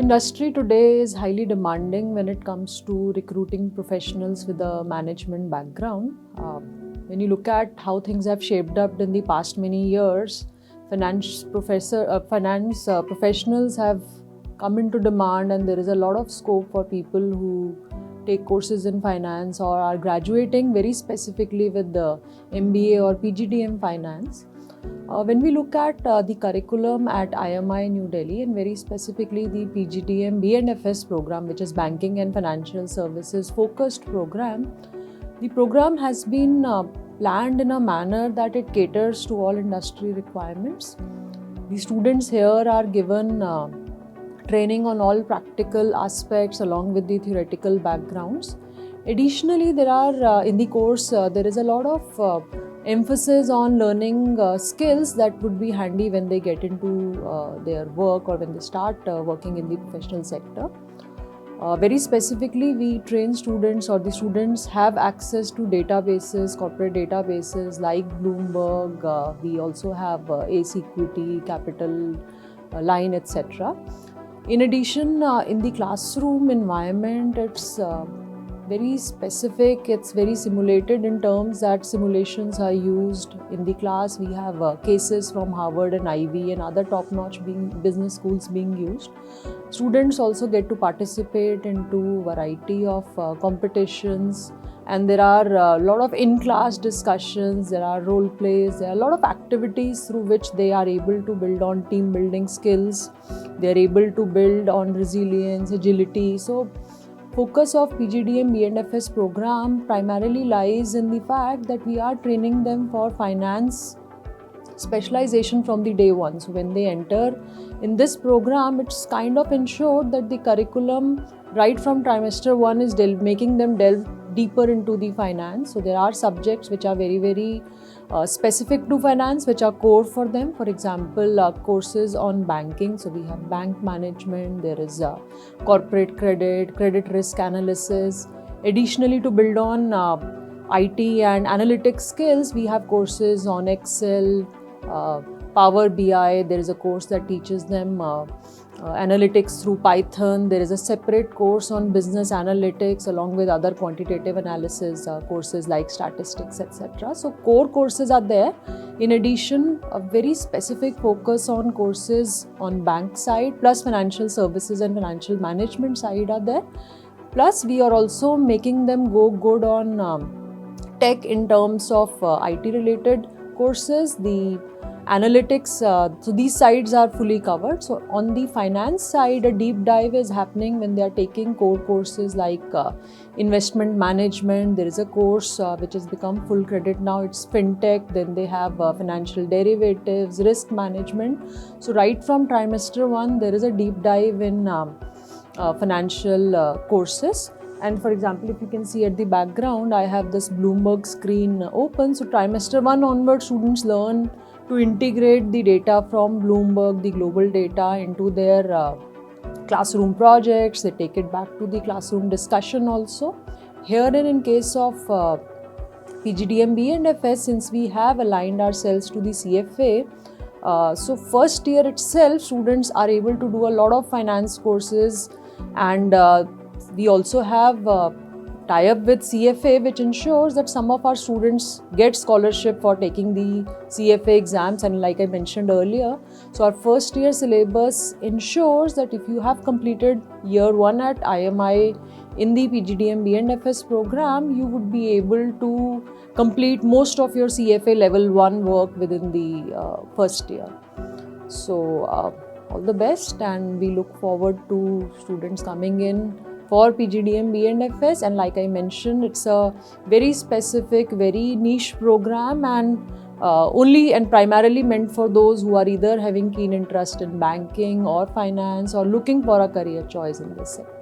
Industry today is highly demanding when it comes to recruiting professionals with a management background. When you look at how things have shaped up in the past many years, finance professionals have come into demand, and there is a lot of scope for people who take courses in finance or are graduating very specifically with the MBA or PGDM finance. When we look at the curriculum at IMI New Delhi, and very specifically the PGDM B&FS program, which is Banking and Financial Services focused program, the program has been planned in a manner that it caters to all industry requirements. The students here are given training on all practical aspects along with the theoretical backgrounds. Additionally, there are in the course there is a lot of emphasis on learning skills that would be handy when they get into their work or when they start working in the professional sector. Very specifically, we train students, or the students have access to databases, corporate databases like Bloomberg. We also have Ace Equity, Capital Line, etc. In addition, in the classroom environment, it's very specific, it's very simulated in terms that simulations are used in the class. We have cases from Harvard and Ivy and other top-notch business schools being used. Students also get to participate into variety of competitions, and there are a lot of in-class discussions, there are role plays, there are a lot of activities through which they are able to build on team building skills, they are able to build on resilience, agility. So focus of PGDM B&FS program primarily lies in the fact that we are training them for finance specialization from the day one. So when they enter in this program, it's kind of ensured that the curriculum right from trimester 1 is making them delve deeper into the finance. So there are subjects which are very specific to finance, which are core for them. For example, courses on banking. So we have bank management, there is corporate credit risk analysis. Additionally, to build on IT and analytics skills, we have courses on Excel, Power BI. There is a course that teaches them analytics through Python. There is a separate course on business analytics along with other quantitative analysis courses like statistics, etc. So core courses are there. In addition, a very specific focus on courses on bank side plus financial services and financial management side are there. Plus, we are also making them go good on tech in terms of IT related courses. The analytics, so these sides are fully covered. So on the finance side, a deep dive is happening when they are taking core courses like investment management. There is a course which has become full credit now, it's fintech. Then they have financial derivatives, risk management. So right from trimester 1, there is a deep dive in financial courses. And for example, if you can see at the background, I have this Bloomberg screen open. So trimester 1 onward, students learn to integrate the data from Bloomberg, the global data, into their classroom projects. They take it back to the classroom discussion also. Herein, in case of PGDM B&FS, since we have aligned ourselves to the CFA, so first year itself, students are able to do a lot of finance courses, and we also have tie-up with CFA, which ensures that some of our students get scholarship for taking the CFA exams. And like I mentioned earlier, so our first year syllabus ensures that if you have completed year 1 at IMI in the PGDM B&FS program, you would be able to complete most of your CFA level 1 work within the first year. So all the best, and we look forward to students coming in for PGDM B&FS. And like I mentioned, it's a very specific, very niche program, and only and primarily meant for those who are either having keen interest in banking or finance or looking for a career choice in this sector.